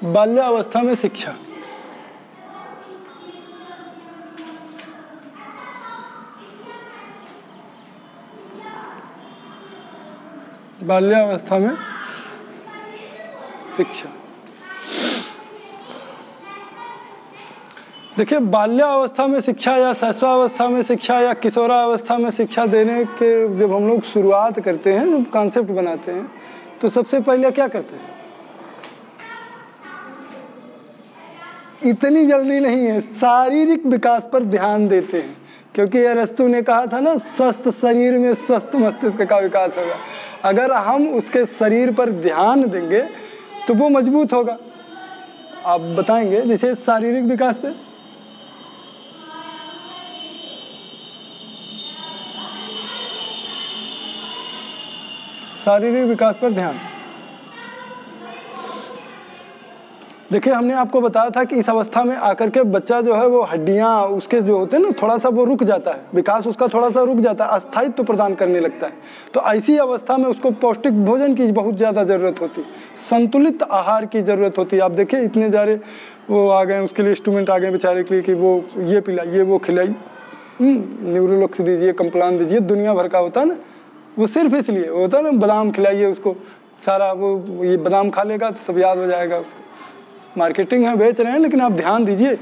बाल्यावस्था में शिक्षा। बाल्यावस्था में शिक्षा। देखिए, बाल्यावस्था में शिक्षा या शैशवावस्था में शिक्षा या किशोरावस्था में शिक्षा देने के जब हम लोग शुरुआत करते हैं, जब कॉन्सेप्ट बनाते हैं, तो सबसे पहले क्या करते हैं? इतनी जल्दी नहीं है, शारीरिक विकास पर ध्यान देते हैं, क्योंकि अरस्तु ने कहा था ना, स्वस्थ शरीर में स्वस्थ मस्तिष्क का विकास होगा। अगर हम उसके शरीर पर ध्यान देंगे तो वो मजबूत होगा। आप बताएंगे जैसे शारीरिक विकास पे? शारीरिक विकास पर ध्यान। देखिए, हमने आपको बताया था कि इस अवस्था में आकर के बच्चा जो है वो हड्डियां उसके जो होते हैं ना, थोड़ा सा वो रुक जाता है, विकास उसका थोड़ा सा रुक जाता है, अस्थायित्व प्रदान करने लगता है। तो ऐसी अवस्था में उसको पौष्टिक भोजन की बहुत ज़्यादा ज़रूरत होती है, संतुलित आहार की ज़रूरत होती है। आप देखिए, इतने सारे वो आ गए, उसके लिए इंस्ट्रूमेंट आ गए बेचारे के लिए कि वो ये पिलाइए, वो खिलाइए, न्यूरोलॉक्स दीजिए, कंप्लान दीजिए, दुनिया भर का होता है ना। वो सिर्फ इसलिए होता है ना, बादाम खिलाइए उसको, सारा वो ये बादाम खा लेगा तो सब याद हो जाएगा उसको। मार्केटिंग है, बेच रहे हैं, लेकिन आप ध्यान दीजिए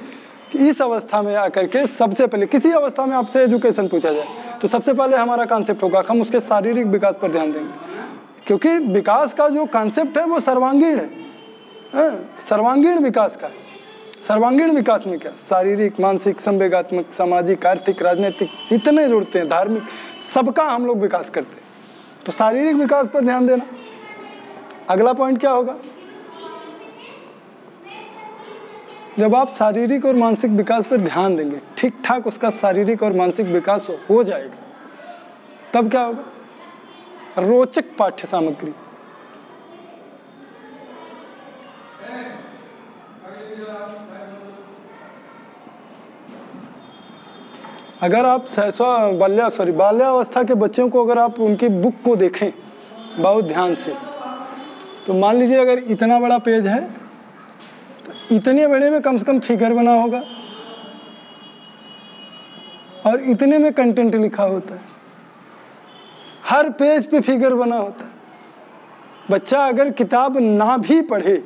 कि इस अवस्था में आकर के सबसे पहले, किसी अवस्था में आपसे एजुकेशन पूछा जाए तो सबसे पहले हमारा कॉन्सेप्ट होगा, हम उसके शारीरिक विकास पर ध्यान देंगे, क्योंकि विकास का जो कॉन्सेप्ट है वो सर्वांगीण है, सर्वांगीण विकास का है। सर्वांगीण विकास में क्या? शारीरिक, मानसिक, संवेगात्मक, सामाजिक, आर्थिक, राजनीतिक, जितने जुड़ते हैं, धार्मिक, सबका हम लोग विकास करते हैं। तो शारीरिक विकास पर ध्यान देना। अगला पॉइंट क्या होगा? जब आप शारीरिक और मानसिक विकास पर ध्यान देंगे, ठीक ठाक उसका शारीरिक और मानसिक विकास हो जाएगा, तब क्या होगा? रोचक पाठ्य सामग्री। अगर आप बाल्यावस्था के बच्चों को अगर आप उनकी बुक को देखें बहुत ध्यान से, तो मान लीजिए अगर इतना बड़ा पेज है तो इतने बड़े में कम से कम फिगर बना होगा और इतने में कंटेंट लिखा होता है, हर पेज पे फिगर बना होता है। बच्चा अगर किताब ना भी पढ़े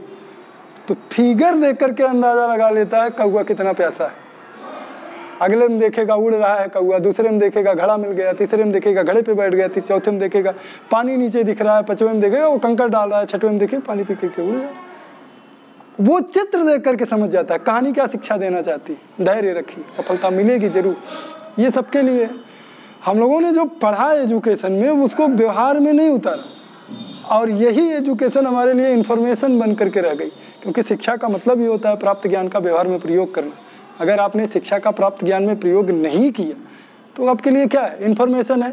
तो फिगर देख करके अंदाजा लगा लेता है कौवा कितना प्यासा है। अगले में देखेगा उड़ रहा है कौवा, दूसरे में देखेगा घड़ा मिल गया, तीसरे में देखेगा घड़े पे बैठ गया, चौथे में देखेगा पानी नीचे दिख रहा है, पांचवें में देखेगा वो कंकड़ डाल रहा है, छठवें में देखेगा पानी पी करके उड़ जाए। वो चित्र देख करके समझ जाता है कहानी क्या शिक्षा देना चाहती है। धैर्य रखिए, सफलता मिलेगी जरूर। ये सबके लिए हम लोगों ने जो पढ़ा एजुकेशन में उसको व्यवहार में नहीं उतारा, और यही एजुकेशन हमारे लिए इन्फॉर्मेशन बन करके रह गई, क्योंकि शिक्षा का मतलब ये होता है प्राप्त ज्ञान का व्यवहार में प्रयोग करना। अगर आपने शिक्षा का प्राप्त ज्ञान में प्रयोग नहीं किया तो आपके लिए क्या है? इन्फॉर्मेशन है,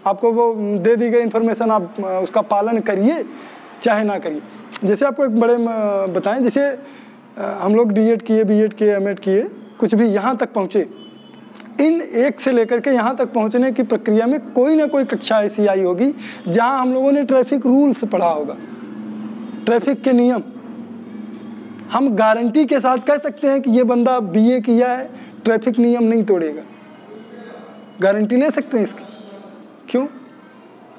आपको वो दे दी गई इन्फॉर्मेशन, आप उसका पालन करिए चाहे ना करिए। जैसे आपको एक बड़े बताएं, जैसे हम लोग डीएड किए, बीएड किए, एमएड किए, कुछ भी यहाँ तक पहुँचे, इन एक से लेकर के यहाँ तक पहुँचने की प्रक्रिया में कोई ना कोई कक्षा ऐसी आई होगी जहाँ हम लोगों ने ट्रैफिक रूल्स पढ़ा होगा, ट्रैफिक के नियम। हम गारंटी के साथ कह सकते हैं कि ये बंदा बीए किया है, ट्रैफिक नियम नहीं तोड़ेगा। गारंटी ले सकते हैं इसकी। क्यों?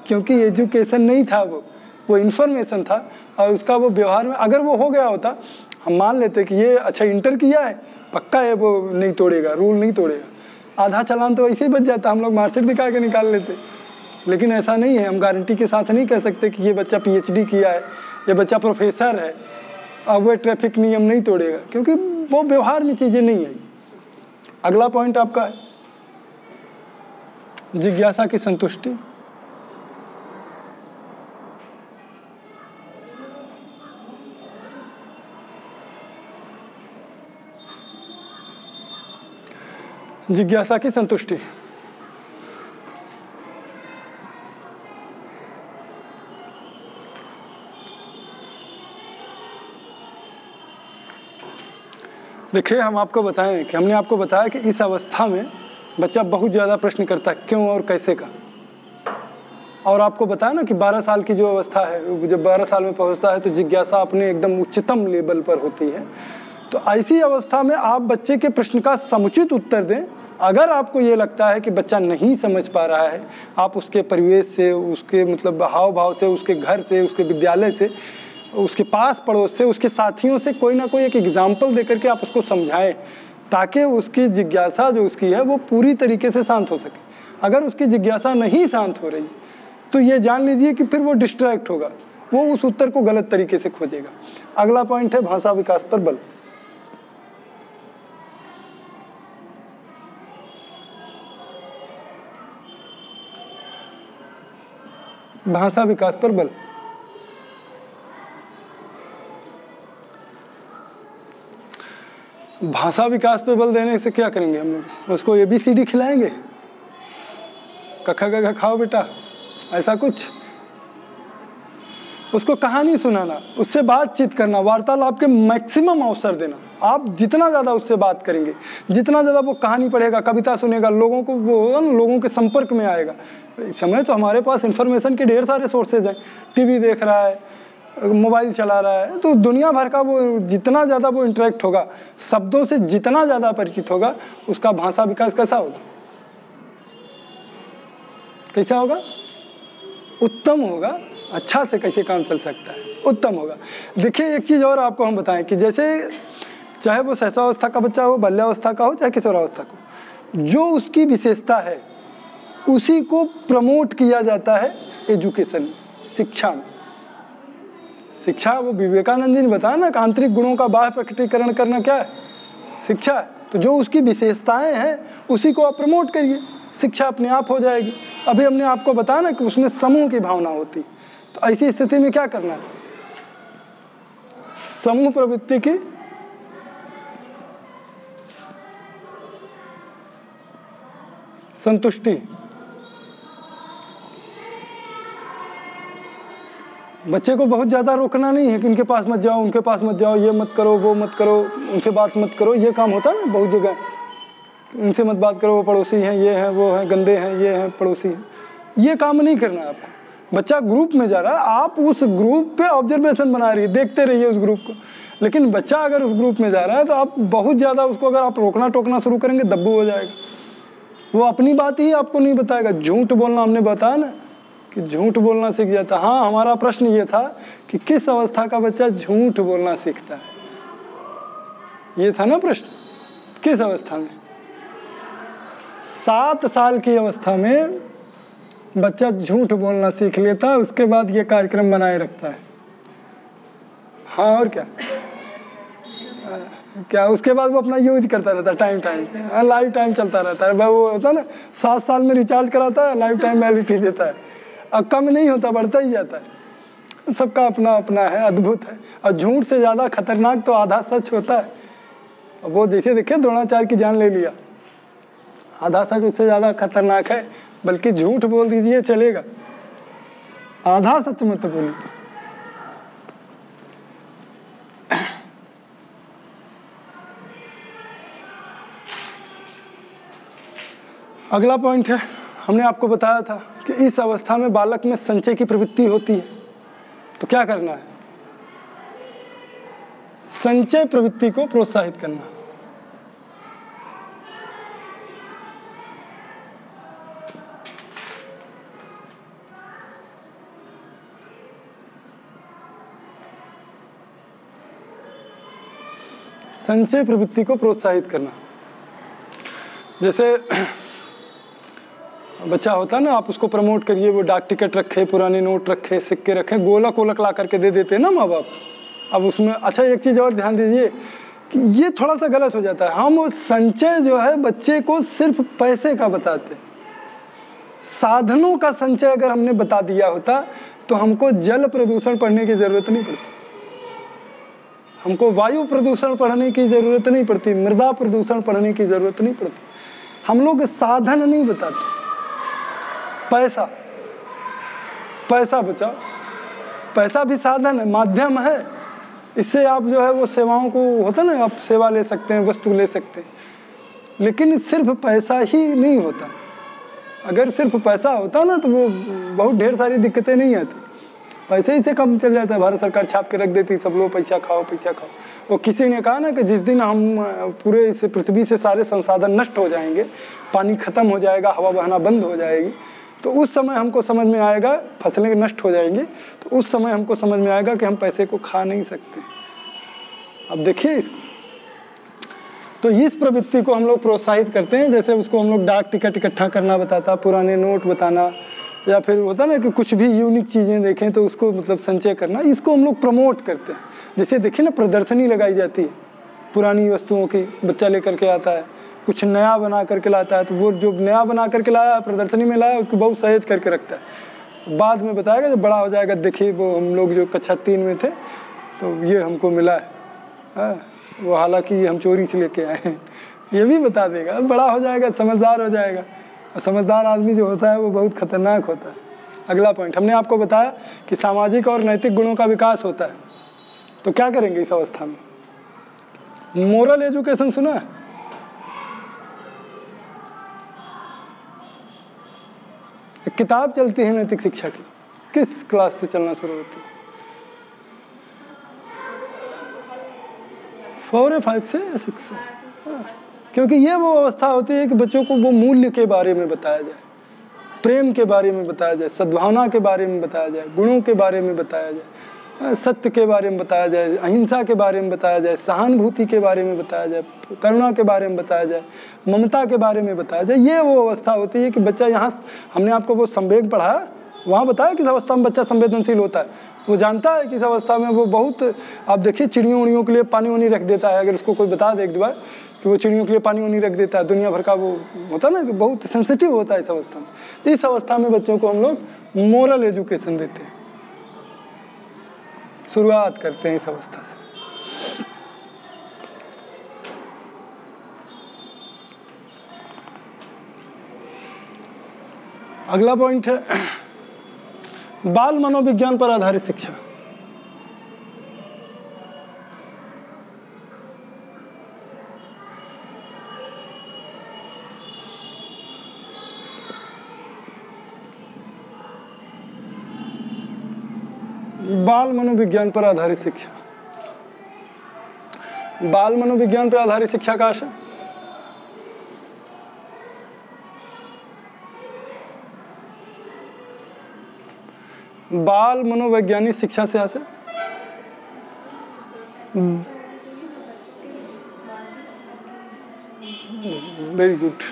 क्योंकि एजुकेशन नहीं था, वो इन्फॉर्मेशन था, और उसका वो व्यवहार में अगर वो हो गया होता, हम मान लेते कि ये अच्छा इंटर किया है, पक्का है, वो नहीं तोड़ेगा, रूल नहीं तोड़ेगा। आधा चालान तो ऐसे ही बच जाता, हम लोग मार्कशीट दिखा के निकाल लेते। लेकिन ऐसा नहीं है, हम गारंटी के साथ नहीं कह सकते कि ये बच्चा पीएचडी किया है, ये बच्चा प्रोफेसर है, अब वो ट्रैफिक नियम नहीं तोड़ेगा, क्योंकि वो व्यवहार में चीज़ें नहीं आई। अगला पॉइंट आपका है जिज्ञासा की संतुष्टि। जिज्ञासा की संतुष्टि। देखिए, हम आपको बताएं कि हमने आपको बताया कि इस अवस्था में बच्चा बहुत ज़्यादा प्रश्न करता है, क्यों और कैसे का। और आपको बताया ना कि 12 साल की जो अवस्था है, जब 12 साल में पहुंचता है तो जिज्ञासा अपने एकदम उच्चतम लेवल पर होती है। तो ऐसी अवस्था में आप बच्चे के प्रश्न का समुचित उत्तर दें। अगर आपको ये लगता है कि बच्चा नहीं समझ पा रहा है, आप उसके परिवेश से, उसके मतलब हाव भाव से, उसके घर से, उसके विद्यालय से, उसके पास पड़ोस से, उसके साथियों से कोई ना कोई एक एग्जाम्पल दे करके आप उसको समझाएं, ताकि उसकी जिज्ञासा जो उसकी है वो पूरी तरीके से शांत हो सके। अगर उसकी जिज्ञासा नहीं शांत हो रही तो ये जान लीजिए कि फिर वो डिस्ट्रैक्ट होगा, वो उस उत्तर को गलत तरीके से खोजेगा। अगला पॉइंट है भाषा विकास पर बल। भाषा विकास पर बल। भाषा विकास पे बल देने से क्या करेंगे हम लोग? उसको ABCD खिलाएंगे, कखा गखा खाओ बेटा, ऐसा कुछ? उसको कहानी सुनाना, उससे बातचीत करना, वार्तालाप के मैक्सिमम अवसर देना। आप जितना ज़्यादा उससे बात करेंगे, जितना ज़्यादा वो कहानी पढ़ेगा, कविता सुनेगा, लोगों को वो लोगों के संपर्क में आएगा। इस समय तो हमारे पास इन्फॉर्मेशन के ढेर सारे सोर्सेज हैं, टीवी देख रहा है, मोबाइल चला रहा है, तो दुनिया भर का वो जितना ज़्यादा वो इंटरेक्ट होगा, शब्दों से जितना ज़्यादा परिचित होगा, उसका भाषा विकास कैसा होगा? कैसा होगा? उत्तम होगा। अच्छा से कैसे काम चल सकता है, उत्तम होगा। देखिए एक चीज़ और आपको हम बताएं कि जैसे चाहे वो शैशवावस्था का बच्चा हो, बाल्यावस्था का हो, चाहे किशोरावस्था का हो, जो उसकी विशेषता है उसी को प्रमोट किया जाता है एजुकेशन, शिक्षा में। शिक्षा, वो विवेकानंद जी ने बताया ना कि आंतरिक गुणों का बाह्य प्रकटीकरण करना क्या है? शिक्षा है। तो जो उसकी विशेषताएं हैं उसी को आप प्रमोट करिए, शिक्षा अपने आप हो जाएगी। अभी हमने आपको बताया ना कि उसमें समूह की भावना होती, तो ऐसी स्थिति में क्या करना है? समूह प्रवृत्ति की संतुष्टि। बच्चे को बहुत ज़्यादा रोकना नहीं है कि इनके पास मत जाओ, उनके पास मत जाओ, ये मत करो, वो मत करो, उनसे बात मत करो। ये काम होता है ना बहुत जगह, इनसे मत बात करो, वो पड़ोसी हैं, ये हैं, वो हैं, गंदे हैं, ये हैं, पड़ोसी हैं। ये काम नहीं करना है आपको। बच्चा ग्रुप में जा रहा है, आप उस ग्रुप पे ऑब्जर्वेशन बना रही है, देखते रहिए उस ग्रुप को। लेकिन बच्चा अगर उस ग्रुप में जा रहा है तो आप बहुत ज़्यादा उसको अगर आप रोकना टोकना शुरू करेंगे, दब्बू हो जाएगा। वो अपनी बात ही आपको नहीं बताएगा। झूठ बोलना हमने बताया ना कि झूठ बोलना सीख जाता। हाँ, हमारा प्रश्न ये था कि किस अवस्था का बच्चा झूठ बोलना सीखता है, ये था ना प्रश्न। किस अवस्था में? 7 साल की अवस्था में बच्चा झूठ बोलना सीख लेता है, उसके बाद ये कार्यक्रम बनाए रखता है। हाँ, और क्या उसके बाद वो अपना यूज करता रहता है टाइम टाइम, लाइफ टाइम चलता रहता है। वो होता है ना, 7 साल में रिचार्ज कराता है, लाइफ टाइम वैलिडिटी देता है, अब कम नहीं होता, बढ़ता ही जाता है। सबका अपना अपना है, अद्भुत है। और झूठ से ज़्यादा खतरनाक तो आधा सच होता है। वो जैसे देखिए द्रोणाचार्य की जान ले लिया, आधा सच उससे ज़्यादा खतरनाक है। बल्कि झूठ बोल दीजिए चलेगा, आधा सच मत बोलिए। अगला पॉइंट है, हमने आपको बताया था कि इस अवस्था में बालक में संचय की प्रवृत्ति होती है। तो क्या करना है? संचय प्रवृत्ति को प्रोत्साहित करना। संचय प्रवृत्ति को प्रोत्साहित करना। जैसे बच्चा होता है ना, आप उसको प्रमोट करिए, वो डाक टिकट रखे, पुराने नोट रखे, सिक्के रखे, गोलक वोलक ला करके दे देते हैं ना माँ बाप। अब उसमें अच्छा एक चीज़ और ध्यान दीजिए कि ये थोड़ा सा गलत हो जाता है। हम संचय जो है बच्चे को सिर्फ पैसे का बताते, साधनों का संचय अगर हमने बता दिया होता तो हमको जल प्रदूषण पढ़ने की ज़रूरत नहीं पड़ती, हमको वायु प्रदूषण पढ़ने की ज़रूरत नहीं पड़ती, मृदा प्रदूषण पढ़ने की ज़रूरत नहीं पड़ती। हम लोग साधन नहीं बताते, पैसा, पैसा बचाओ। पैसा भी साधन है, माध्यम है, इससे आप जो है वो सेवाओं को होता ना, आप सेवा ले सकते हैं, वस्तु ले सकते हैं। लेकिन सिर्फ पैसा ही नहीं होता, अगर सिर्फ पैसा होता ना तो वो बहुत ढेर सारी दिक्कतें नहीं आती। पैसे ही से कम चल जाता है, भारत सरकार छाप के रख देती, सब लोग पैसा खाओ पैसा खाओ। वो किसी ने कहा ना कि जिस दिन हम पूरे इस पृथ्वी से सारे संसाधन नष्ट हो जाएंगे, पानी खत्म हो जाएगा, हवा बहना बंद हो जाएगी, तो उस समय हमको समझ में आएगा, फसलें नष्ट हो जाएंगी, तो उस समय हमको समझ में आएगा कि हम पैसे को खा नहीं सकते। अब देखिए इसको, तो इस प्रवृत्ति को हम लोग प्रोत्साहित करते हैं। जैसे उसको हम लोग डाक टिकट इकट्ठा करना बताता, पुराने नोट बताना, या फिर होता ना कि कुछ भी यूनिक चीज़ें देखें तो उसको मतलब संचय करना, इसको हम लोग प्रमोट करते हैं। जैसे देखिए ना, प्रदर्शनी लगाई जाती है पुरानी वस्तुओं की, बच्चा लेकर के आता है, कुछ नया बना करके लाता है, तो वो जो नया बना करके लाया प्रदर्शनी में लाया, उसको बहुत सहेज करके रखता है। बाद में बताएगा जब बड़ा हो जाएगा, देखिए वो हम लोग जो कक्षा 3 में थे तो ये हमको मिला है, वो हालांकि हम चोरी से लेके आए हैं, ये भी बता देगा। बड़ा हो जाएगा, समझदार हो जाएगा। और समझदार आदमी जो होता है वो बहुत खतरनाक होता है। अगला पॉइंट, हमने आपको बताया कि सामाजिक और नैतिक गुणों का विकास होता है। तो क्या करेंगे इस अवस्था में? मोरल एजुकेशन सुना है? एक किताब चलती है नैतिक शिक्षा की, किस क्लास से चलना शुरू होती है? 4 या 5 से या 6 से? क्योंकि ये वो अवस्था होती है कि बच्चों को वो मूल्य के बारे में बताया जाए, प्रेम के बारे में बताया जाए, सद्भावना के बारे में बताया जाए, गुणों के बारे में बताया जाए, सत्य के बारे में बताया जाए, अहिंसा के बारे में बताया जाए, सहानुभूति के बारे में बताया जाए, करुणा के बारे में बताया जाए, ममता के बारे में बताया जाए। ये वो अवस्था होती है कि बच्चा, यहाँ हमने आपको वो संवेग पढ़ाया, वहाँ बताया किस अवस्था में बच्चा संवेदनशील होता है। वो जानता है कि इस अवस्था में वो बहुत, आप देखिए चिड़ियों उड़ियों के लिए पानी वानी रख देता है। अगर उसको कोई बता दे एक बार कि वो चिड़ियों के लिए पानी वानी रख देता है, दुनिया भर का वो होता है ना कि बहुत सेंसिटिव होता है इस अवस्था में। इस अवस्था में बच्चों को हम लोग मोरल एजुकेशन देते हैं, शुरुआत करते हैं इस अवस्था से। अगला पॉइंट है बाल मनोविज्ञान पर आधारित शिक्षा। बाल मनोविज्ञान पर आधारित शिक्षा, बाल मनोविज्ञान पर आधारित शिक्षा का आशय बाल मनोवैज्ञानिक शिक्षा से आशय वेरी गुड।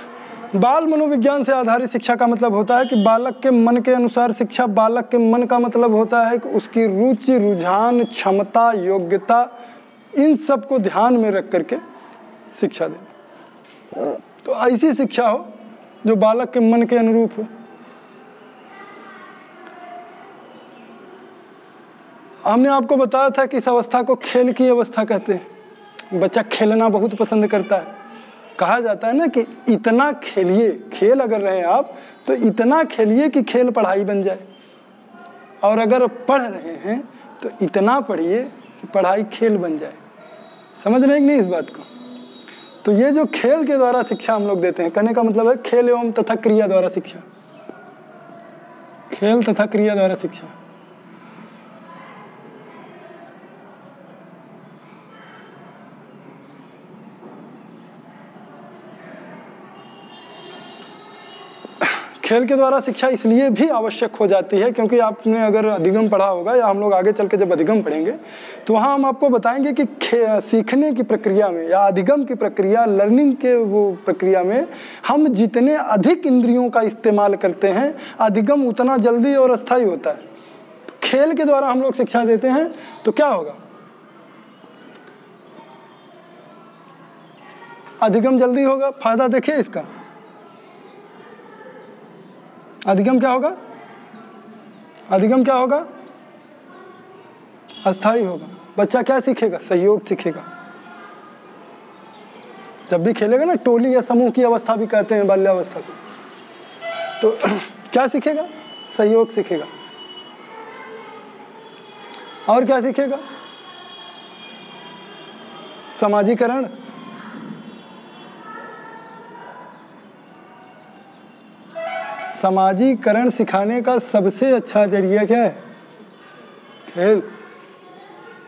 बाल मनोविज्ञान से आधारित शिक्षा का मतलब होता है कि बालक के मन के अनुसार शिक्षा। बालक के मन का मतलब होता है कि उसकी रुचि, रुझान, क्षमता, योग्यता, इन सब को ध्यान में रख करके शिक्षा देना। तो ऐसी शिक्षा हो जो बालक के मन के अनुरूप हो। हमने आपको बताया था कि इस अवस्था को खेल की अवस्था कहते हैं। बच्चा खेलना बहुत पसंद करता है। कहा जाता है ना कि इतना खेलिए, खेल अगर रहे आप तो इतना खेलिए कि खेल पढ़ाई बन जाए, और अगर पढ़ रहे हैं तो इतना पढ़िए कि पढ़ाई खेल बन जाए। समझ रहे हैं कि नहीं इस बात को? तो ये जो खेल के द्वारा शिक्षा हम लोग देते हैं, कहने का मतलब है खेल एवं तथा क्रिया द्वारा शिक्षा, खेल तथा क्रिया द्वारा शिक्षा। खेल के द्वारा शिक्षा इसलिए भी आवश्यक हो जाती है क्योंकि आपने अगर अधिगम पढ़ा होगा, या हम लोग आगे चल के जब अधिगम पढ़ेंगे तो वहाँ हम आपको बताएंगे कि सीखने की प्रक्रिया में या अधिगम की प्रक्रिया, लर्निंग के वो प्रक्रिया में हम जितने अधिक इंद्रियों का इस्तेमाल करते हैं, अधिगम उतना जल्दी और अस्थायी होता है। तो खेल के द्वारा हम लोग शिक्षा देते हैं तो क्या होगा? अधिगम जल्दी होगा। फायदा देखिए इसका, अधिगम क्या होगा? अधिगम क्या होगा? अस्थायी होगा। बच्चा क्या सीखेगा? सहयोग सीखेगा। जब भी खेलेगा ना, टोली या समूह की अवस्था भी कहते हैं बाल्यावस्था को, तो क्या सीखेगा? सहयोग सीखेगा। और क्या सीखेगा? समाजीकरण, समाजीकरण सिखाने का सबसे अच्छा जरिया क्या है? खेल।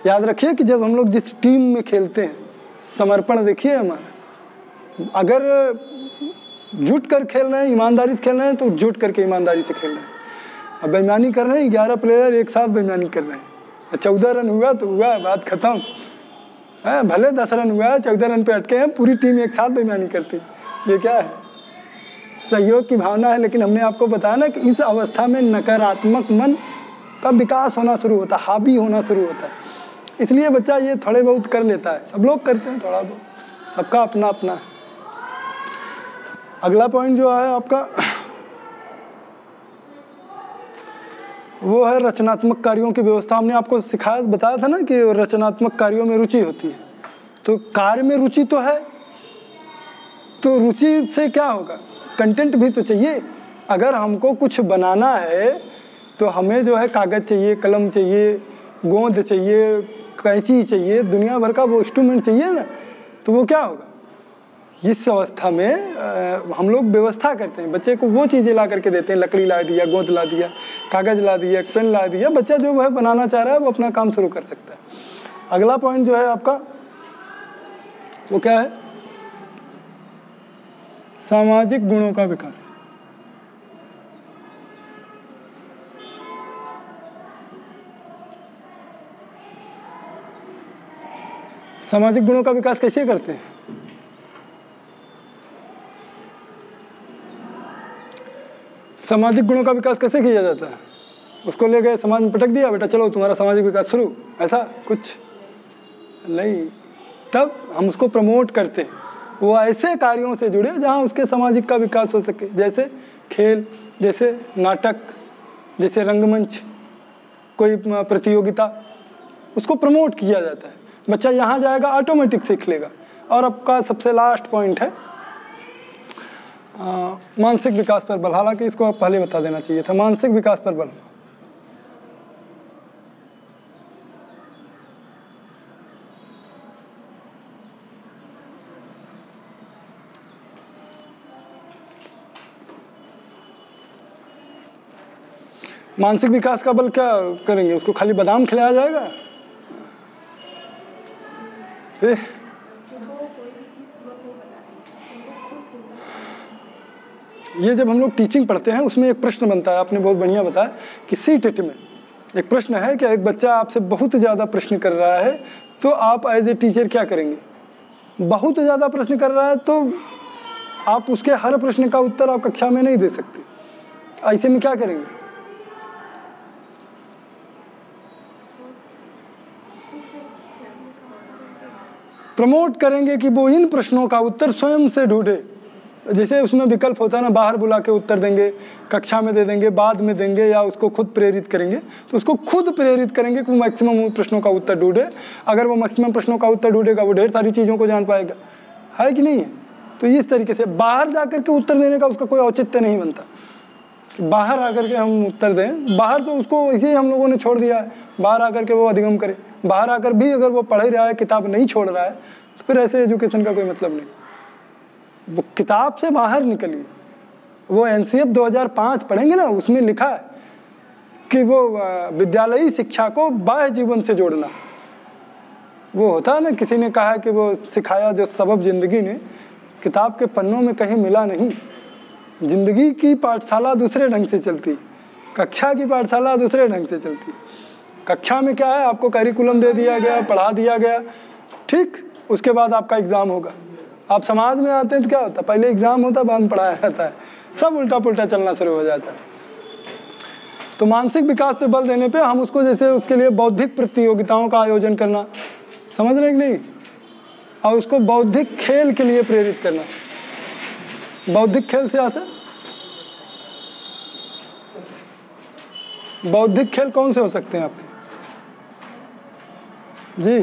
याद रखिए कि जब हम लोग जिस टीम में खेलते हैं, समर्पण देखिए हमारा, अगर जुट कर खेल रहे हैं, ईमानदारी से खेल रहे हैं तो जुट करके ईमानदारी से खेल रहे हैं। अब बेईमानी कर रहे हैं, 11 प्लेयर एक साथ बेईमानी कर रहे हैं, 14 रन हुआ तो हुआ, बात खत्म है। भले 10 रन हुआ है, 14 रन पे अटके हैं, पूरी टीम एक साथ बेईमानी करती है। ये क्या है? सहयोग की भावना है। लेकिन हमने आपको बताया ना कि इस अवस्था में नकारात्मक मन का विकास होना शुरू होता है, हावी होना शुरू होता है। इसलिए बच्चा ये थोड़े बहुत कर लेता है, सब लोग करते हैं थोड़ा बहुत, सबका अपना अपना है। अगला पॉइंट जो है आपका वो है रचनात्मक कार्यों की व्यवस्था। हमने आपको सिखाया, बताया था ना कि रचनात्मक कार्यों में रुचि होती है। तो कार्य में रुचि तो है, तो रुचि से क्या होगा? कंटेंट भी तो चाहिए। अगर हमको कुछ बनाना है तो हमें जो है कागज़ चाहिए, कलम चाहिए, गोंद चाहिए, कैंची चाहिए, दुनिया भर का वो इंस्ट्रूमेंट चाहिए ना। तो वो क्या होगा? इस अवस्था में हम लोग व्यवस्था करते हैं, बच्चे को वो चीज़ें ला करके देते हैं, लकड़ी ला दिया, गोंद ला दिया, कागज़ ला दिया, पेन ला दिया। बच्चा जो है बनाना चाह रहा है वो अपना काम शुरू कर सकता है। अगला पॉइंट जो है आपका वो क्या है? सामाजिक गुणों का विकास। सामाजिक गुणों का विकास कैसे करते हैं? सामाजिक गुणों का विकास कैसे किया जाता है? उसको ले गए समाज में पटक दिया, बेटा चलो तुम्हारा सामाजिक विकास शुरू, ऐसा कुछ नहीं। तब हम उसको प्रमोट करते हैं, वो ऐसे कार्यों से जुड़े जहाँ उसके सामाजिक का विकास हो सके, जैसे खेल, जैसे नाटक, जैसे रंगमंच, कोई प्रतियोगिता, उसको प्रमोट किया जाता है। बच्चा यहाँ जाएगा ऑटोमेटिक सीख लेगा। और आपका सबसे लास्ट पॉइंट है मानसिक विकास पर बल। हालांकि इसको आप पहले बता देना चाहिए था। मानसिक विकास पर बल, मानसिक विकास का बल क्या करेंगे? उसको खाली बादाम खिलाया जाएगा? फिर ये जब हम लोग टीचिंग पढ़ते हैं उसमें एक प्रश्न बनता है, आपने बहुत बढ़िया बताया कि सीटेट में एक प्रश्न है कि एक बच्चा आपसे बहुत ज़्यादा प्रश्न कर रहा है तो आप एज ए टीचर क्या करेंगे? बहुत ज़्यादा प्रश्न कर रहा है तो आप उसके हर प्रश्न का उत्तर आप कक्षा में नहीं दे सकते। ऐसे में क्या करेंगे? प्रमोट करेंगे कि वो इन प्रश्नों का उत्तर स्वयं से ढूंढे। जैसे उसमें विकल्प होता है ना, बाहर बुला के उत्तर देंगे, कक्षा में दे देंगे, बाद में देंगे, या उसको खुद प्रेरित करेंगे। तो उसको खुद प्रेरित करेंगे कि वो मैक्सिमम प्रश्नों का उत्तर ढूंढे। अगर वो मैक्सिमम प्रश्नों का उत्तर ढूंढेगा वो ढेर सारी चीज़ों को जान पाएगा, है कि नहीं है? तो इस तरीके से बाहर जा कर के उत्तर देने का उसका कोई औचित्य नहीं बनता कि बाहर आकर के हम उत्तर दें। बाहर तो उसको इसी हम लोगों ने छोड़ दिया है, बाहर आकर के वो अधिगम करे। बाहर आकर भी अगर वो पढ़ ही रहा है, किताब नहीं छोड़ रहा है, तो फिर ऐसे एजुकेशन का कोई मतलब नहीं। वो किताब से बाहर निकलिए। वो एनसीएफ 2005 पढ़ेंगे ना, उसमें लिखा है कि वो विद्यालयी शिक्षा को बाह्य जीवन से जोड़ना। वो होता है ना, किसी ने कहा कि वो सिखाया जो सबब जिंदगी ने किताब के पन्नों में कहीं मिला नहीं। जिंदगी की पाठशाला दूसरे ढंग से चलती, कक्षा की पाठशाला दूसरे ढंग से चलती। कक्षा में क्या है, आपको करिकुलम दे दिया गया, पढ़ा दिया गया, ठीक, उसके बाद आपका एग्ज़ाम होगा। आप समाज में आते हैं तो क्या होता है, पहले एग्ज़ाम होता है, बाद में पढ़ाया जाता है, सब उल्टा पुल्टा चलना शुरू हो जाता है। तो मानसिक विकास पे बल देने पे हम उसको जैसे उसके लिए बौद्धिक प्रतियोगिताओं का आयोजन करना, समझ रहे हैं कि नहीं, और उसको बौद्धिक खेल के लिए प्रेरित करना। बौद्धिक खेल से आसे बौद्धिक खेल कौन से हो सकते हैं आपके? जी,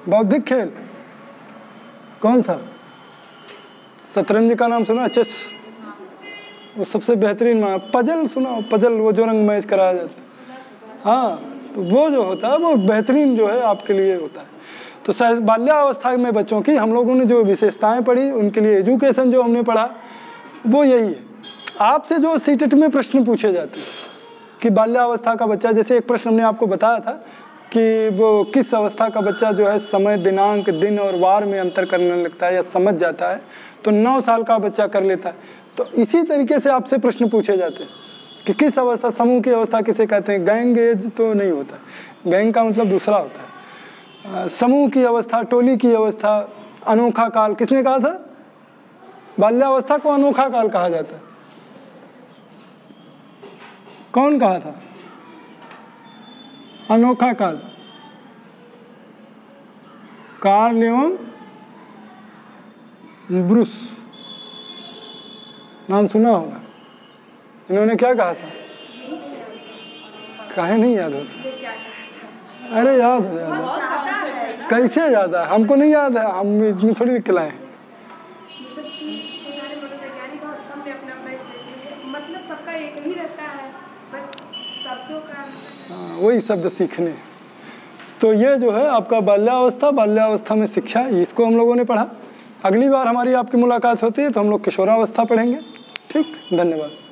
बौद्धिक खेल कौन सा? शतरंज का नाम सुना? चेस वो सबसे बेहतरीन। पजल सुना? पजल वो जो रंग मैच कराया जाता है, हाँ, तो वो जो होता है वो बेहतरीन जो है आपके लिए होता है। तो बाल्यावस्था में बच्चों की हम लोगों ने जो विशेषताएं पढ़ी, उनके लिए एजुकेशन जो हमने पढ़ा वो यही है आपसे जो सीटेट में प्रश्न पूछे जाते हैं कि बाल्यावस्था का बच्चा, जैसे एक प्रश्न हमने आपको बताया था कि वो किस अवस्था का बच्चा जो है समय, दिनांक, दिन और वार में अंतर करने लगता है या समझ जाता है, तो 9 साल का बच्चा कर लेता है। तो इसी तरीके से आपसे प्रश्न पूछे जाते हैं कि किस अवस्था, समूह की अवस्था किसे कहते हैं। गैंग एज तो नहीं होता, गैंग का मतलब दूसरा होता है। समूह की अवस्था, टोली की अवस्था, अनोखा काल, किसने कहा था? बाल्यावस्था को अनोखा काल कहा जाता है। कौन कहा था? अनोखा काल। कार्ल एवं ब्रूस, नाम सुना होगा। इन्होंने क्या कहा था? काहे नहीं याद होता? अरे याद हो, याद कैसे याद है? हमको नहीं याद है, हम इसमें थोड़ी निकल आए हैं। वही शब्द सीखने। तो ये जो है आपका बाल्यावस्था, बाल्यावस्था में शिक्षा, इसको हम लोगों ने पढ़ा। अगली बार हमारी आपकी मुलाकात होती है तो हम लोग किशोरावस्था पढ़ेंगे। ठीक, धन्यवाद।